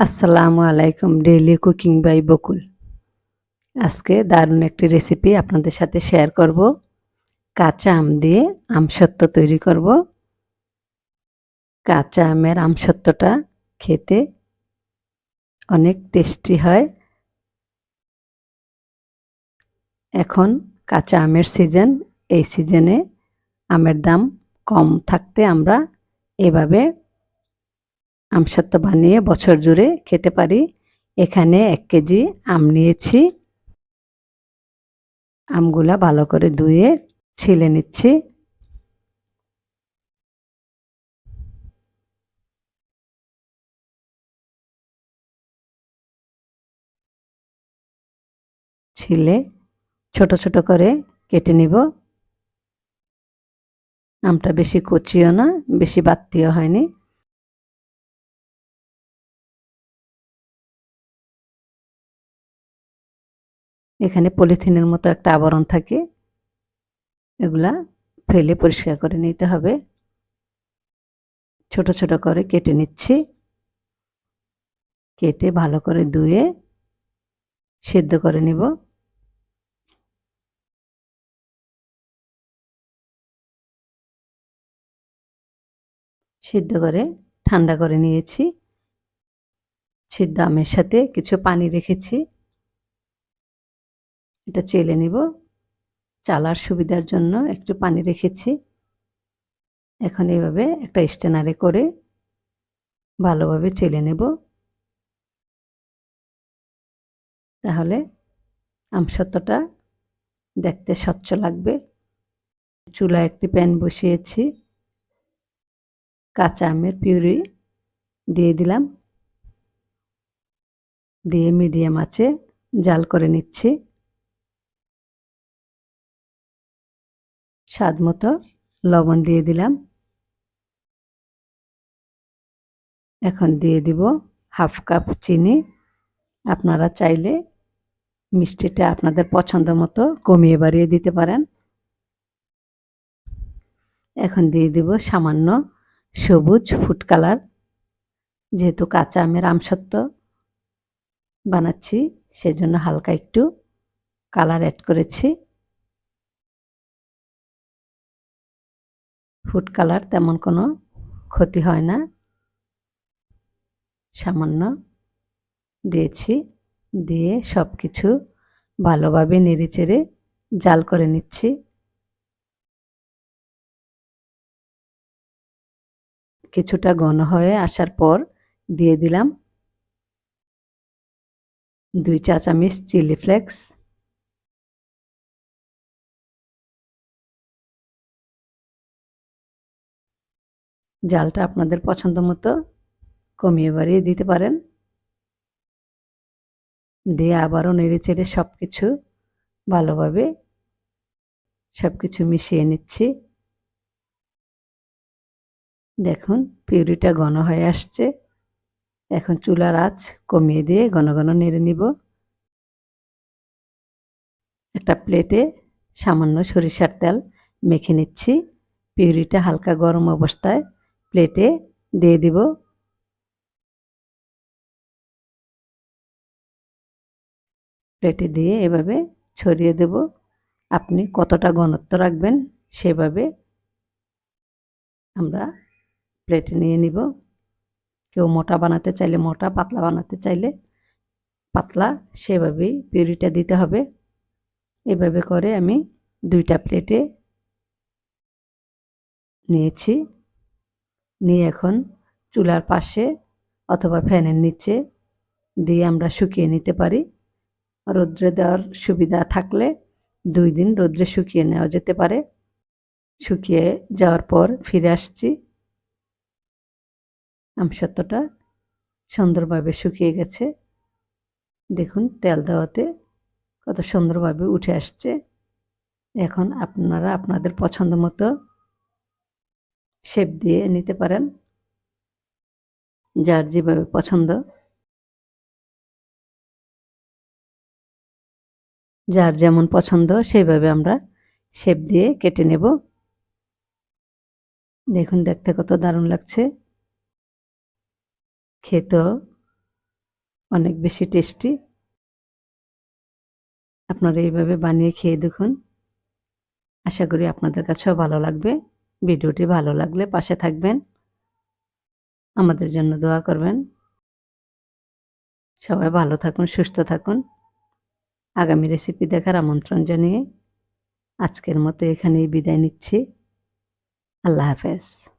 আসসালামু আলাইকুম daily cooking by বকুল। আজকে দারুণ একটি রেসিপি আপনাদের সাথে শেয়ার করব। কাঁচা আম দিয়ে আমসত্ত্ব তৈরি করব। কাঁচা আমের আমসত্ত্বটা খেতে অনেক টেস্টি হয়। এখন কাঁচা আমের সিজন, এই সিজনে আমের দাম কম থাকতে আমরা এভাবে আমসত্ত্ব বানিয়ে বছর জুড়ে খেতে পারি। এখানে 1 কেজি আম নিয়েছি। আমগুলা ভালো করে ধুয়ে ছিলে নিচ্ছি। ছিলে ছোট ছোট করে কেটে নিব। আমটা বেশি কচিও না, বেশি বাত্তিও হয়নি। এখানে পলিথিনের মতো একটা আবরণ থাকে, এগুলা ফেলে পরিষ্কার করে নিতে হবে। ছোট ছোট করে কেটে নিচ্ছি। কেটে ভালো করে ধুয়ে সেদ্ধ করে নিব। সিদ্ধ করে ঠান্ডা করে নিয়েছি। সিদ্ধ আমের সাথে কিছু পানি রেখেছি, এটা চেলে নিব। চালার সুবিধার জন্য একটু পানি রেখেছি। এখন এইভাবে একটা স্ট্রেনারে করে ভালোভাবে চেলে নেব। তাহলে আমসত্ত্বটা দেখতে স্বচ্ছ লাগবে। চুলায় একটি প্যান বসিয়েছি। কাঁচা আমের পিউরি দিয়ে দিলাম। দিয়ে মিডিয়াম আঁচে জাল করে নিচ্ছি। স্বাদ মতো লবণ দিয়ে দিলাম। এখন দিয়ে দিব 1/2 কাপ চিনি। আপনারা চাইলে মিষ্টিটা আপনাদের পছন্দ মতো কমিয়ে বাড়িয়ে দিতে পারেন। এখন দিয়ে দিব সামান্য সবুজ ফুড কালার। যেহেতু কাঁচা আমের আমসত্ত্ব বানাচ্ছি, সেজন্য হালকা একটু কালার অ্যাড করেছি। ফুড কালার তেমন কোনো ক্ষতি হয় না, সামান্য দিয়েছি। দিয়ে সব কিছু ভালোভাবে নেড়েচেড়ে জাল করে নিচ্ছি। কিছুটা ঘন হয়ে আসার পর দিয়ে দিলাম 2 চা চামচ চিলি ফ্লেক্স। জালটা আপনাদের পছন্দ মতো কমিয়ে বাড়িয়ে দিতে পারেন। দিয়ে আবারও নেড়েচেড়ে সব কিছু ভালোভাবে সবকিছু মিশিয়ে নিচ্ছি। দেখুন পিউরিটা ঘন হয়ে আসছে। এখন চুলার আঁচ কমিয়ে দিয়ে ঘন ঘন নেড়ে নিব। একটা প্লেটে সামান্য সরিষার তেল মেখে নিচ্ছি। পিউরিটা হালকা গরম অবস্থায় প্লেটে দিয়ে দিব। প্লেটে দিয়ে এভাবে ছড়িয়ে দেব। আপনি কতটা ঘনত্ব রাখবেন সেভাবে আমরা প্লেটে নিয়ে নিব। কেউ মোটা বানাতে চাইলে মোটা, পাতলা বানাতে চাইলে পাতলা, সেভাবেই পিউরিটা দিতে হবে। এভাবে করে আমি 2টা প্লেটে নিয়েছি। নিয়ে এখন চুলার পাশে অথবা ফ্যানের নিচে দিয়ে আমরা শুকিয়ে নিতে পারি। রৌদ্রে দেওয়ার সুবিধা থাকলে 2 দিন রৌদ্রে শুকিয়ে নেওয়া যেতে পারে। শুকিয়ে যাওয়ার পর ফিরে আসছি। আমসত্ত্বটা সুন্দরভাবে শুকিয়ে গেছে। দেখুন তেল দেওয়াতে কত সুন্দরভাবে উঠে আসছে। এখন আপনারা আপনাদের পছন্দ মতো শেপ দিয়ে নিতে পারেন, যার যেভাবে পছন্দ। যার যেমন পছন্দ সেইভাবে আমরা শেপ দিয়ে কেটে নেব। দেখুন দেখতে কত দারুণ লাগছে, খেতেও অনেক বেশি টেস্টি। আপনারা এইভাবে বানিয়ে খেয়ে দেখুন। আশা করি আপনাদের কাছেও ভালো লাগবে। ভিডিওটি ভালো লাগলে পাশে থাকবেন। আমাদের জন্য দোয়া করবেন। সবাই ভালো থাকুন, সুস্থ থাকুন। আগামী রেসিপি দেখার আমন্ত্রণ জানিয়ে আজকের মতো এখানেই বিদায় নিচ্ছি। আল্লাহ হাফেজ।